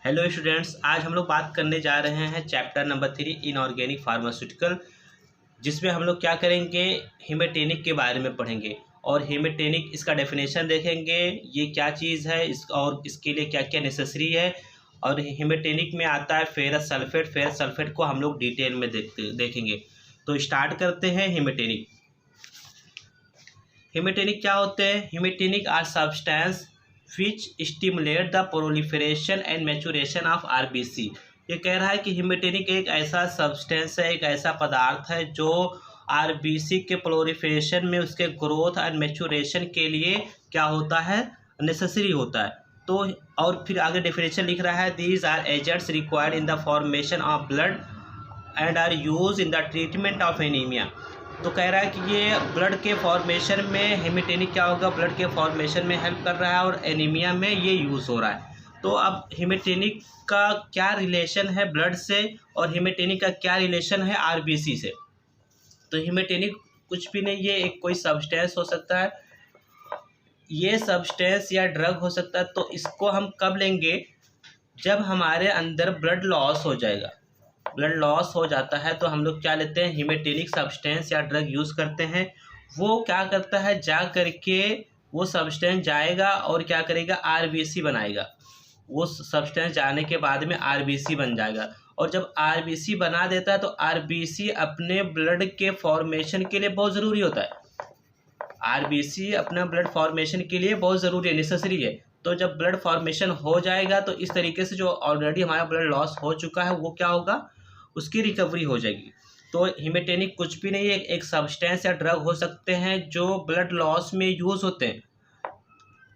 Hello students, आज हम लोग बात करने जा रहे हैं चैप्टर नंबर 3 इनऑर्गेनिक फार्मास्यूटिकल, जिसमें हम लोग क्या करेंगे, हेमेटेनिक के बारे में पढ़ेंगे। और हेमेटेनिक इसका डेफिनेशन देखेंगे, ये क्या चीज़ है इस और इसके लिए क्या क्या नेसेसरी है। और हेमेटेनिक में आता है फेरस सल्फेट। फेरस सल्फेट को हम लोग डिटेल में देखेंगे। तो स्टार्ट करते हैं। हेमेटेनिक हेमेटेनिक क्या होते हैं? Haematinic are substance which stimulate the proliferation and maturation of RBC. ये कह रहा है कि हेमेटेनिक एक ऐसा सब्सटेंस है, एक ऐसा पदार्थ है जो आरबीसी के प्रोलिफरेशन में, उसके ग्रोथ एंड मैचुरेशन के लिए क्या होता है, नेसेसरी होता है। तो और फिर आगे डेफिनेशन लिख रहा है, these are agents required in the formation of blood and are use in the treatment of anaemia. तो कह रहा है कि ये ब्लड के फॉर्मेशन में हेमेटेनिक क्या होगा, ब्लड के फॉर्मेशन में हेल्प कर रहा है और एनीमिया में ये यूज़ हो रहा है। तो अब हेमेटेनिक का क्या रिलेशन है ब्लड से, और हेमेटेनिक का क्या रिलेशन है आरबीसी से? तो हेमेटेनिक कुछ भी नहीं, ये एक कोई सब्सटेंस हो सकता है, ये सब्सटेंस या ड्रग हो सकता है। तो इसको हम कब लेंगे? जब हमारे अंदर ब्लड लॉस हो जाएगा। ब्लड लॉस हो जाता है तो हम लोग क्या लेते हैं, हेमेटेनिक सब्सटेंस या ड्रग यूज़ करते हैं। वो क्या करता है, जा करके वो सब्सटेंस जाएगा और क्या करेगा, आरबीसी बनाएगा। वो सब्सटेंस जाने के बाद में आरबीसी बन जाएगा। और जब आरबीसी बना देता है तो आरबीसी अपने ब्लड के फॉर्मेशन के लिए बहुत ज़रूरी होता है। आरबीसी अपना ब्लड फॉर्मेशन के लिए बहुत ज़रूरी है, नेसेसरी है। तो जब ब्लड फॉर्मेशन हो जाएगा तो इस तरीके से जो ऑलरेडी हमारा ब्लड लॉस हो चुका है वो क्या होगा, उसकी रिकवरी हो जाएगी। तो हेमेटेनिक कुछ भी नहीं है, एक सब्सटेंस या ड्रग हो सकते हैं जो ब्लड लॉस में यूज़ होते हैं।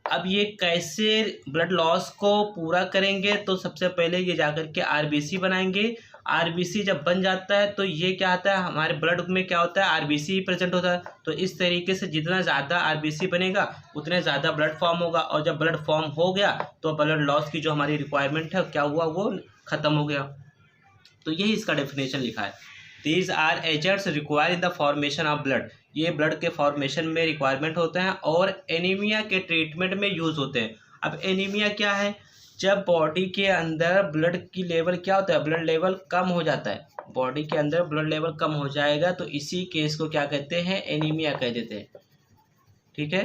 अब ये कैसे ब्लड लॉस को पूरा करेंगे? तो सबसे पहले ये जाकर के आरबीसी बनाएंगे। आरबीसी जब बन जाता है तो ये क्या आता है, हमारे ब्लड में क्या होता है, आरबीसी प्रेजेंट होता है। तो इस तरीके से जितना ज़्यादा आरबीसी बनेगा उतने ज़्यादा ब्लड फॉर्म होगा, और जब ब्लड फॉर्म हो गया तो ब्लड लॉस की जो हमारी रिक्वायरमेंट है क्या हुआ, वो ख़त्म हो गया। तो यही इसका डेफिनेशन लिखा है, these are agents require in the formation of blood. ये ब्लड के फॉर्मेशन में रिक्वायरमेंट होते हैं और एनीमिया के ट्रीटमेंट में यूज़ होते हैं। अब एनीमिया क्या है? जब बॉडी के अंदर ब्लड की लेवल क्या होता है, ब्लड लेवल कम हो जाता है। बॉडी के अंदर ब्लड लेवल कम हो जाएगा तो इसी केस को क्या कहते हैं, एनीमिया कह देते हैं। ठीक है,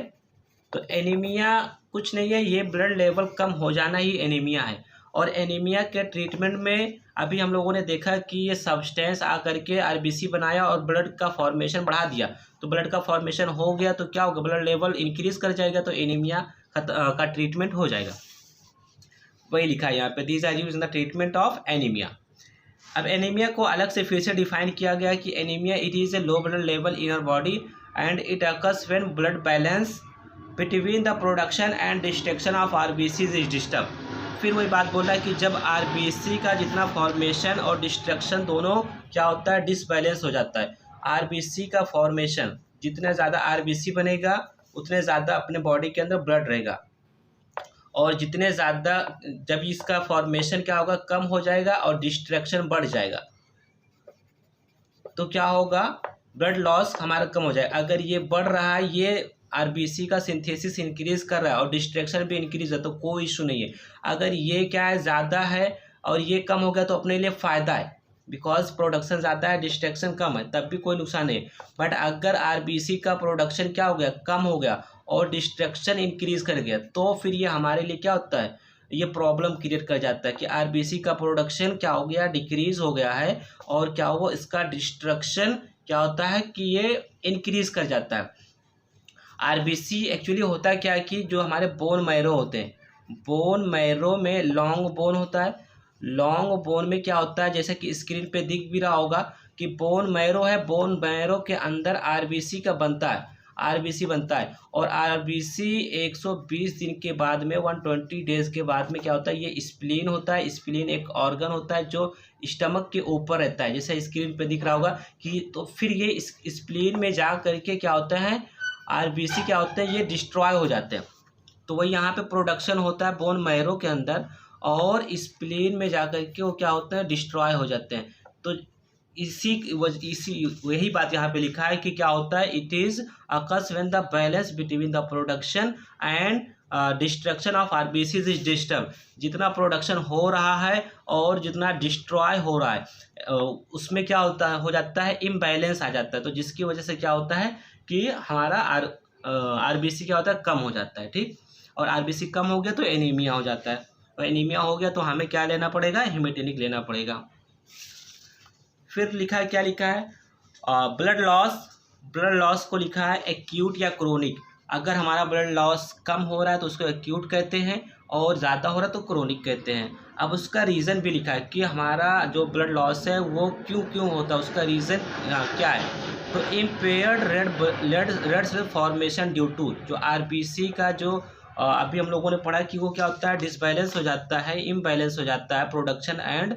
तो एनीमिया कुछ नहीं है, ये ब्लड लेवल कम हो जाना ही एनीमिया है। और एनीमिया के ट्रीटमेंट में अभी हम लोगों ने देखा कि ये सब्सटेंस आकर के आरबीसी बनाया और ब्लड का फॉर्मेशन बढ़ा दिया। तो ब्लड का फॉर्मेशन हो गया तो क्या होगा, ब्लड लेवल इंक्रीज कर जाएगा, तो एनीमिया का ट्रीटमेंट हो जाएगा। वही लिखा है यहाँ पे, these are used in the treatment of anaemia. अब एनीमिया को अलग से फिर से डिफाइन किया गया कि anaemia it is a low blood level in our body and it occurs when blood balance between the production and destruction of RBCs is disturb. फिर वही बात बोल रहा है कि जब आरबीसी का जितना फॉर्मेशन और डिस्ट्रक्शन दोनों क्या होता है, डिसबैलेंस हो जाता है। आरबीसी का फॉर्मेशन, जितना ज़्यादा आरबीसी बनेगा उतने ज़्यादा अपने बॉडी के अंदर ब्लड रहेगा, और जितने ज़्यादा जब इसका फॉर्मेशन क्या होगा, कम हो जाएगा और डिस्ट्रक्शन बढ़ जाएगा तो क्या होगा, ब्लड लॉस हमारा कम हो जाएगा। अगर ये बढ़ रहा है, ये आरबीसी का सिंथेसिस इंक्रीज कर रहा है और डिस्ट्रैक्शन भी इंक्रीज है तो कोई इशू नहीं है। अगर ये क्या है, ज़्यादा है और ये कम हो गया तो अपने लिए फ़ायदा है, बिकॉज प्रोडक्शन ज़्यादा है, डिस्ट्रैक्शन कम है, तब भी कोई नुकसान नहीं है। बट अगर आरबीसी का प्रोडक्शन क्या हो गया, कम हो गया और डिस्ट्रैक्शन इंक्रीज कर गया तो फिर ये हमारे लिए क्या होता है, ये प्रॉब्लम क्रिएट कर जाता है कि आरबीसी का प्रोडक्शन क्या हो गया, डिक्रीज हो गया है, और क्या हुआ, इसका डिस्ट्रक्शन क्या होता है कि ये इंक्रीज कर जाता है। आरबीसी एक्चुअली होता है क्या है कि जो हमारे बोन मैरो होते हैं, बोन मैरो में लॉन्ग बोन होता है। लॉन्ग बोन में क्या होता है, जैसे कि स्क्रीन पे दिख भी रहा होगा कि बोन मैरो है, बोन मैरो के अंदर आरबीसी का बनता है, आरबीसी बनता है। और आरबीसी 120 दिन के बाद में, 120 डेज के बाद में क्या होता है, ये स्प्लीन होता है। स्प्लीन एक ऑर्गन होता है जो स्टमक के ऊपर रहता है, जैसे स्क्रीन पे दिख रहा होगा कि, तो फिर ये स्प्लीन में जा करके क्या होता है, आरबीसी क्या होते हैं, ये डिस्ट्रॉय हो जाते हैं। तो वही यहाँ पे प्रोडक्शन होता है बोन मैरो के अंदर, और स्प्लीन में जाकर के वो क्या होते हैं, डिस्ट्रॉय हो जाते हैं। तो इसी वही बात यहाँ पे लिखा है कि क्या होता है, it is occurs when the balance between the production and destruction of RBCs is disturb, जितना प्रोडक्शन हो रहा है और जितना डिस्ट्रॉय हो रहा है उसमें क्या होता है, हो जाता है इम्बैलेंस आ जाता है। तो जिसकी वजह से क्या होता है कि हमारा आरबीसी क्या होता है, कम हो जाता है। ठीक, और आरबीसी कम हो गया तो एनीमिया हो जाता है, और एनीमिया हो गया तो हमें क्या लेना पड़ेगा, हेमेटोनिक लेना पड़ेगा। फिर लिखा है, क्या लिखा है, ब्लड लॉस। ब्लड लॉस को लिखा है एक्यूट या क्रोनिक। अगर हमारा ब्लड लॉस कम हो रहा है तो उसको एक्यूट कहते हैं, और ज़्यादा हो रहा है तो क्रोनिक कहते हैं। अब उसका रीज़न भी लिखा है कि हमारा जो ब्लड लॉस है वो क्यों क्यों होता है, उसका रीज़न क्या है। तो impaired red cell formation due to, जो आरबीसी का जो अभी हम लोगों ने पढ़ा कि वो क्या होता है, डिसबैलेंस हो जाता है, इम्बैलेंस हो जाता है प्रोडक्शन एंड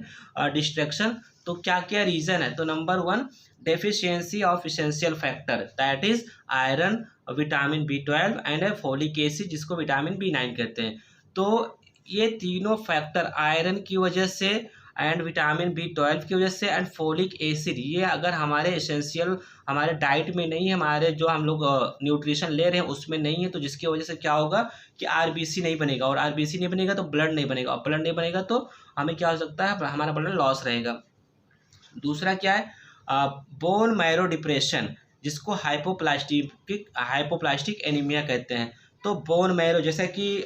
डिस्ट्रैक्शन। तो क्या क्या रीज़न है, तो number 1 deficiency of essential factor that is iron, vitamin B12 and folic acid जिसको विटामिन B9 कहते हैं। तो ये तीनों फैक्टर आयरन की वजह से एंड विटामिन B12 की वजह से एंड फोलिक एसिड, ये अगर हमारे एसेंशियल हमारे डाइट में नहीं है, हमारे जो हम लोग न्यूट्रिशन ले रहे हैं उसमें नहीं है, तो जिसकी वजह से क्या होगा कि आरबीसी नहीं बनेगा, और आरबीसी नहीं बनेगा तो ब्लड नहीं बनेगा, और ब्लड नहीं बनेगा तो हमें क्या हो सकता है, हमारा ब्लड लॉस रहेगा। दूसरा क्या है, बोन मैरो डिप्रेशन जिसको हाइपोप्लास्टिक एनीमिया कहते हैं। तो बोन मैरो, जैसे कि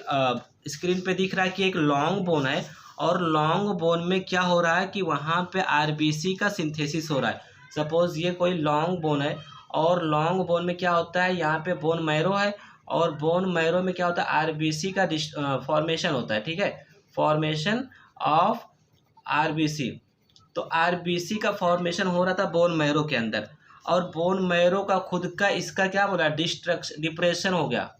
स्क्रीन पे दिख रहा है कि एक लॉन्ग बोन है, और लॉन्ग बोन में क्या हो रहा है कि वहाँ पे आरबीसी का सिंथेसिस हो रहा है। सपोज ये कोई लॉन्ग बोन है, और लॉन्ग बोन में क्या होता है, यहाँ पे बोन मैरो है, और बोन मैरो में क्या होता है, आरबीसी का फॉर्मेशन होता है। ठीक है, फॉर्मेशन ऑफ आरबीसी। तो आरबीसी का फॉर्मेशन हो रहा था बोन मैरो के अंदर, और बोन मैरो का खुद का इसका क्या बोला, डिप्रेशन हो गया,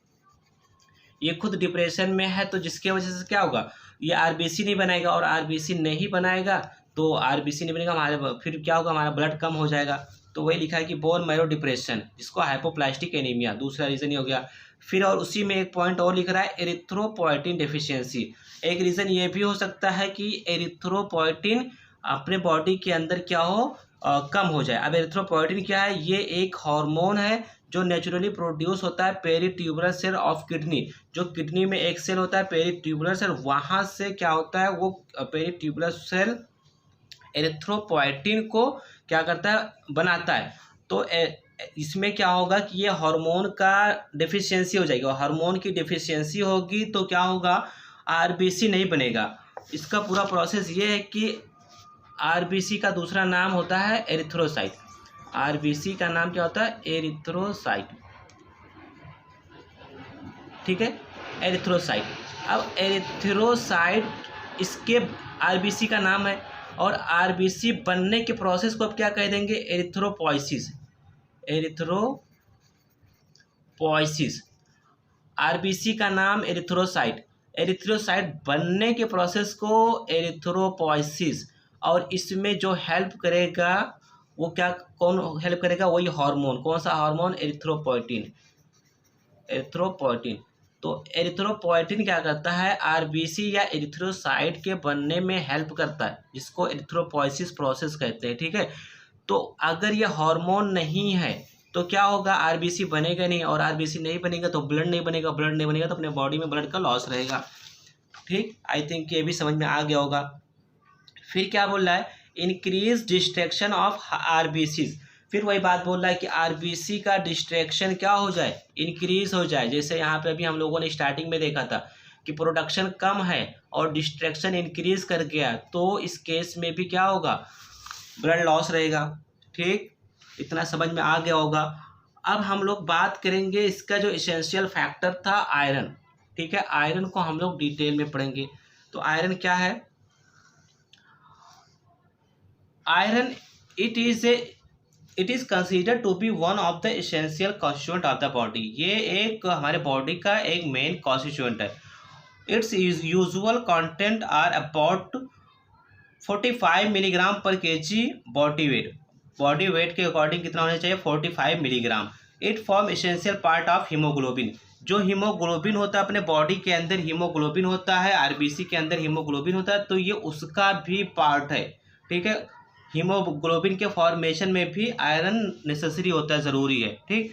ये खुद डिप्रेशन में है, तो जिसके वजह से क्या होगा, ये आरबीसी नहीं बनाएगा, और आरबीसी नहीं बनाएगा तो आरबीसी नहीं बनेगा हमारे, फिर क्या होगा, हमारा ब्लड कम हो जाएगा। तो वही लिखा है कि बोन मैरो डिप्रेशन जिसको हाइपोप्लास्टिक एनीमिया, दूसरा रीज़न ही हो गया। फिर और उसी में एक पॉइंट और लिख रहा है, एरिथ्रोपोएटिन डेफिशिएंसी। एक रीज़न ये भी हो सकता है कि एरिथ्रोपोएटिन अपने बॉडी के अंदर क्या हो, कम हो जाए। अब एरिथ्रोपोएटिन क्या है, ये एक हार्मोन है जो नेचुरली प्रोड्यूस होता है पेरीट्यूबुलर सेल ऑफ किडनी। जो किडनी में एक सेल होता है पेरीट्यूबुलर सेल, वहाँ से क्या होता है, वो पेरीट्यूबुलर सेल एरिथ्रोपोएटिन को क्या करता है, बनाता है। तो इसमें क्या होगा कि ये हार्मोन का डेफिशिएंसी हो जाएगी, और हार्मोन की डेफिशिएंसी होगी तो क्या होगा, आरबीसी नहीं बनेगा। इसका पूरा प्रोसेस ये है कि आरबीसी का दूसरा नाम होता है एरिथ्रोसाइट। आरबीसी का नाम क्या होता है, एरिथ्रोसाइट। ठीक है, एरिथ्रोसाइट। अब एरिथ्रोसाइट इसके आरबीसी का नाम है, और आरबीसी बनने के प्रोसेस को अब क्या कह देंगे, एरिथ्रोपोइसिस। एरिथ्रोपोइसिस, आरबीसी का नाम एरिथ्रोसाइट, एरिथ्रोसाइट बनने के प्रोसेस को एरिथ्रोपोइसिस। और इसमें जो हेल्प करेगा वो क्या, कौन हेल्प करेगा, वही हार्मोन। कौन सा हार्मोन, एरिथ्रोपोएटिन। एरिथ्रोपोएटिन, तो एरिथ्रोपोएटिन क्या करता है, आरबीसी या एरिथ्रोसाइट के बनने में हेल्प करता है, जिसको एरिथ्रोपोइसिस प्रोसेस कहते हैं। ठीक है, तो अगर ये हार्मोन नहीं है तो क्या होगा, आरबीसी बनेगा नहीं, और आरबीसी नहीं बनेगा तो ब्लड नहीं बनेगा, ब्लड नहीं बनेगा तो अपने बॉडी में ब्लड का लॉस रहेगा। ठीक, आई थिंक ये भी समझ में आ गया होगा। फिर क्या बोल रहा है, इंक्रीज डिस्ट्रैक्शन ऑफ आरबीसी। फिर वही बात बोल रहा है कि आरबीसी का डिस्ट्रैक्शन क्या हो जाए, इंक्रीज हो जाए। जैसे यहाँ पे अभी हम लोगों ने स्टार्टिंग में देखा था कि प्रोडक्शन कम है और डिस्ट्रैक्शन इंक्रीज कर गया, तो इस केस में भी क्या होगा, ब्लड लॉस रहेगा। ठीक, इतना समझ में आ गया होगा। अब हम लोग बात करेंगे इसका जो इसेंशियल फैक्टर था आयरन। ठीक है, आयरन को हम लोग डिटेल में पढ़ेंगे। तो आयरन क्या है, iron it is considered to be one of the essential constituent of the body. ये एक हमारे बॉडी का एक मेन कॉन्स्टिट्यूएंट है। Its usual content are about 45 milligram per KG body weight. Body weight के अकॉर्डिंग कितना होना चाहिए, 45 milligram. It form essential part of haemoglobin. जो हीमोग्लोबिन होता है अपने बॉडी के अंदर, हीमोग्लोबिन होता है, आरबीसी के अंदर हीमोग्लोबिन होता है, तो ये उसका भी पार्ट है। ठीक है, हीमोग्लोबिन के फॉर्मेशन में भी आयरन नेसेसरी होता है, ज़रूरी है। ठीक,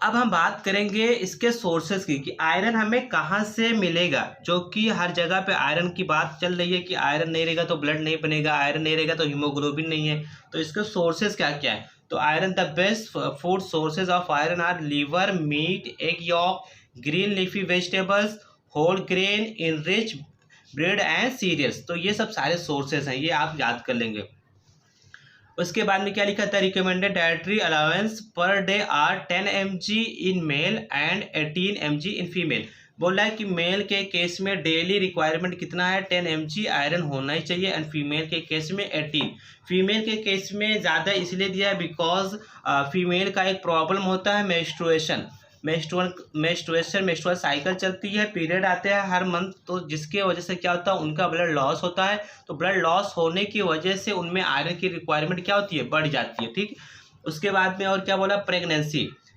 अब हम बात करेंगे इसके सोर्सेज की कि आयरन हमें कहाँ से मिलेगा, जो कि हर जगह पे आयरन की बात चल रही है कि आयरन नहीं रहेगा तो ब्लड नहीं बनेगा, आयरन नहीं रहेगा तो हीमोग्लोबिन नहीं है। तो इसके सोर्सेज क्या क्या है? तो iron, the best food sources of iron are liver, meat, egg yolk, green leafy vegetables, whole grain, enrich bread and cereals. तो ये सब सारे सोर्सेज हैं, ये आप याद कर लेंगे। उसके बाद में क्या लिखा था? Recommended dietary allowance per day are 10 mg in male and 18 mg in female. बोल रहा है कि मेल के केस में डेली रिक्वायरमेंट कितना है? 10 mg आयरन होना ही चाहिए, एंड फीमेल के केस में 18। फीमेल के केस में ज़्यादा इसलिए दिया है बिकॉज फीमेल का एक प्रॉब्लम होता है मेंस्ट्रुएशन। मेंस्ट्रुअल साइकिल चलती है, पीरियड आते हैं हर मंथ, तो जिसके वजह से क्या होता है, उनका ब्लड लॉस होता है। तो ब्लड लॉस होने की वजह से उनमें आयरन की रिक्वायरमेंट क्या होती है? बढ़ जाती है। ठीक, उसके बाद में और क्या बोला?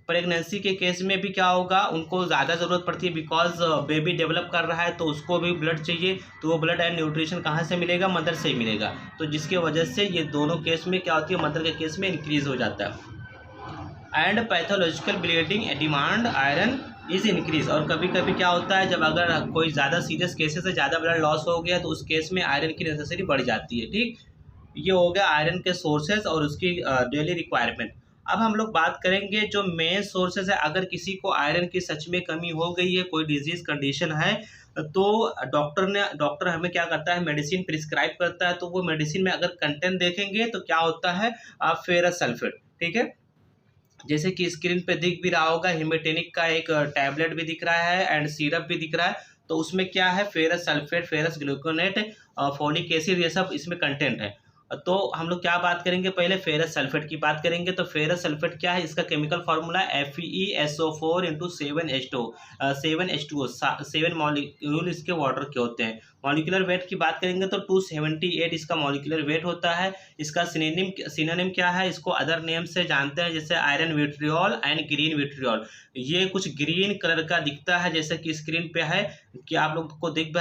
प्रेगनेंसी के केस में भी क्या होगा? उनको ज़्यादा ज़रूरत पड़ती है बिकॉज बेबी डेवलप कर रहा है तो उसको भी ब्लड चाहिए। तो वो ब्लड एंड न्यूट्रिशन कहाँ से मिलेगा? मदर से ही मिलेगा। तो जिसके वजह से ये दोनों केस में क्या होती है? मदर के केस में इंक्रीज हो जाता है। And pathological bleeding demand iron is increase. और कभी कभी क्या होता है, जब अगर कोई ज़्यादा सीरियस केसेस है, ज़्यादा ब्लड लॉस हो गया, तो उस केस में आयरन की नेसेसिटी बढ़ जाती है। ठीक, ये हो गया आयरन के सोर्सेज और उसकी डेली रिक्वायरमेंट। अब हम लोग बात करेंगे जो मेन सोर्सेज है। अगर किसी को आयरन की सच में कमी हो गई है, कोई डिजीज कंडीशन है, तो डॉक्टर हमें क्या करता है? मेडिसिन प्रिस्क्राइब करता है। तो वो मेडिसिन में अगर कंटेंट देखेंगे तो क्या होता है? Ferrous sulphate. ठीक है, जैसे कि स्क्रीन पे दिख भी रहा होगा, हिमेटेनिक का एक टैबलेट भी दिख रहा है एंड सिरप भी दिख रहा है। तो उसमें क्या है? Ferrous sulphate, ferrous gluconate, folic acid, ये सब इसमें कंटेंट है। तो हम लोग क्या बात करेंगे? पहले फेरस सल्फेट की बात करेंगे। तो फेरस सल्फेट क्या है? इसका chemical formula FeSO4 into 7H2O। 7 molecule इसके वाटर के होते हैं। मॉलिकुलर वेट की बात करेंगे तो 278 इसका मॉलिकुलर वेट होता है। इसका सिनोनिम क्या है? इसको अदर नेम से जानते हैं, जैसे iron vitriol and green vitriol. ये कुछ ग्रीन कलर का दिखता है, जैसे कि स्क्रीन पे है कि आप लोग को दिख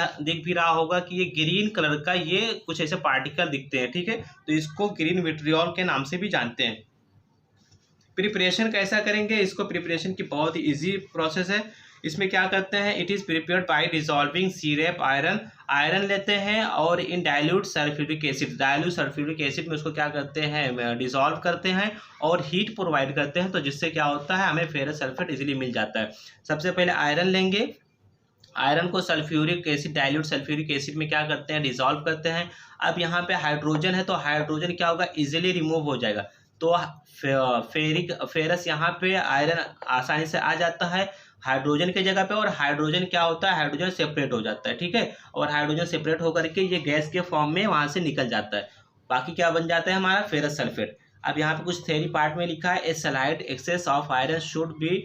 भी रहा होगा कि ये ग्रीन कलर का ये कुछ ऐसे पार्टिकल दिखते हैं। ठीक है, तो इसको ग्रीन विट्रियोल के नाम से भी जानते हैं। प्रिपरेशन कैसा करेंगे? इसको प्रिपरेशन की बहुत ही ईजी प्रोसेस है। इसमें क्या करते हैं? It is prepared by dissolving syrup iron लेते हैं और इन डाइल्यूट सल्फ्यूरिक एसिड में उसको क्या करते हैं? डिसॉल्व करते हैं और हीट प्रोवाइड करते हैं। तो जिससे क्या होता है? हमें फेरस सल्फेट इजीली मिल जाता है। सबसे पहले आयरन लेंगे, आयरन को sulphuric acid, dilute sulphuric acid में क्या करते हैं? डिसॉल्व करते हैं। अब यहाँ पे हाइड्रोजन है तो हाइड्रोजन क्या होगा? इजीली रिमूव हो जाएगा। तो फेरस यहाँ पे आयरन आसानी से आ जाता है हाइड्रोजन के जगह पे, और हाइड्रोजन क्या होता है? हाइड्रोजन सेपरेट हो जाता है। ठीक है, और हाइड्रोजन सेपरेट होकर के ये गैस के फॉर्म में वहाँ से निकल जाता है। बाकी क्या बन जाता है हमारा? Ferrous sulphate. अब यहाँ पे कुछ थ्योरी पार्ट में लिखा है, a slight excess of iron should be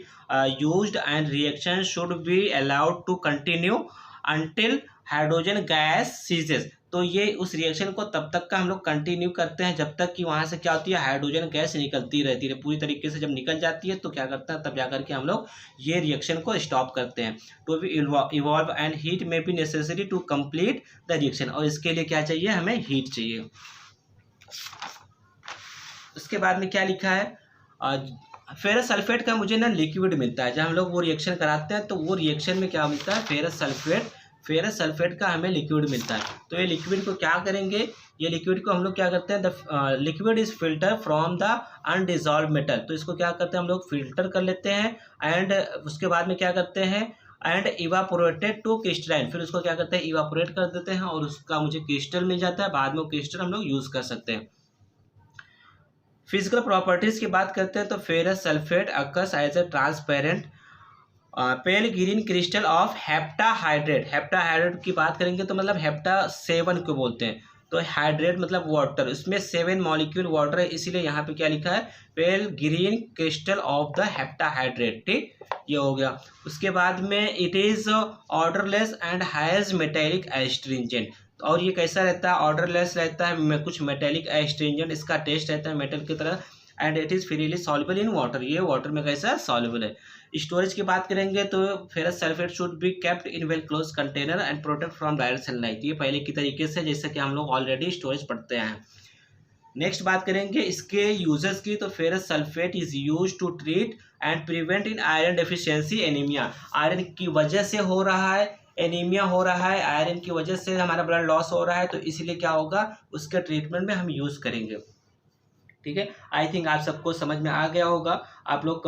used and reaction should be allowed to continue until hydrogen gas ceases. तो ये उस रिएक्शन को तब तक का हम लोग कंटिन्यू करते हैं जब तक कि वहाँ से क्या होती है? हाइड्रोजन गैस निकलती रहती है। पूरी तरीके से जब निकल जाती है तो क्या करते हैं? तब जाकर के हम लोग ये रिएक्शन को स्टॉप करते हैं। To be evolve and heat में be necessary to complete the reaction. और इसके लिए क्या चाहिए? हमें हीट चाहिए। उसके बाद में क्या लिखा है? फेरस सल्फेट का मुझे ना लिक्विड मिलता है। जब हम लोग वो रिएक्शन कराते हैं तो वो रिएक्शन में क्या मिलता है? फेरस सल्फेट का हमें लिक्विड मिलता है। तो ये लिक्विड को क्या करेंगे? ये लिक्विड को हम लोग क्या करते हैं? The liquid is filter from the undissolved metal. तो इसको क्या करते हैं? हम लोग फिल्टर कर लेते हैं एंड उसके बाद में क्या करते हैं? And evaporated to crystalline. फिर उसको क्या करते हैं? इवापोरेट कर देते हैं और उसका मुझे क्रिस्टल मिल जाता है। बाद में वो क्रिस्टल हम लोग यूज़ कर सकते हैं। फिजिकल प्रॉपर्टीज़ की बात करते हैं तो ferrous sulphate occurs as a transparent pale green crystal of heptahydrate की बात करेंगे तो मतलब हेप्टा 7 को बोलते हैं। तो हाइड्रेट मतलब वाटर, इसमें 7 मॉलिक्यूल वाटर है, इसीलिए यहाँ पे क्या लिखा है? Pale green crystal of the heptahydrate. ठीक, ये हो गया। उसके बाद में it is orderless and has metallic astringent. और ये कैसा रहता है? ऑर्डरलेस रहता है, कुछ मेटेलिक एस्ट्रिंजेंट इसका टेस्ट रहता है मेटल की तरह। And it is freely soluble in water. ये वाटर में कैसा सॉल्युबल है। स्टोरेज की बात करेंगे तो ferrous sulphate should be kept in well close container and protect from direct sunlight. ये पहले की तरीके से जैसे कि हम लोग ऑलरेडी स्टोरेज पढ़ते हैं। नेक्स्ट बात करेंगे इसके यूजेस की। तो ferrous sulphate is use to treat and prevent in iron deficiency anaemia. Iron की वजह से हो रहा है एनीमिया, हो रहा है आयरन की वजह से हमारा ब्लड लॉस हो रहा है, तो इसलिए क्या होगा उसके ट्रीटमेंट में हम यूज़ करेंगे। ठीक है, आई थिंक आप सबको समझ में आ गया होगा। आप लोग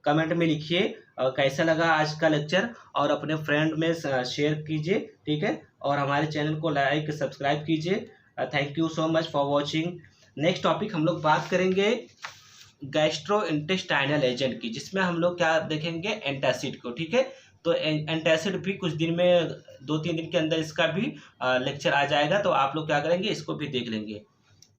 कमेंट में लिखिए कैसा लगा आज का लेक्चर, और अपने फ्रेंड में शेयर कीजिए। ठीक है, और हमारे चैनल को लाइक सब्सक्राइब कीजिए। Thank you so much for watching. Next topic हम लोग बात करेंगे गैस्ट्रो इंटेस्टाइनल एजेंट की, जिसमें हम लोग क्या देखेंगे एंटासिड को। ठीक है, तो एंटासिड भी कुछ दिन में 2-3 दिन के अंदर इसका भी लेक्चर आ जाएगा, तो आप लोग क्या करेंगे इसको भी देख लेंगे।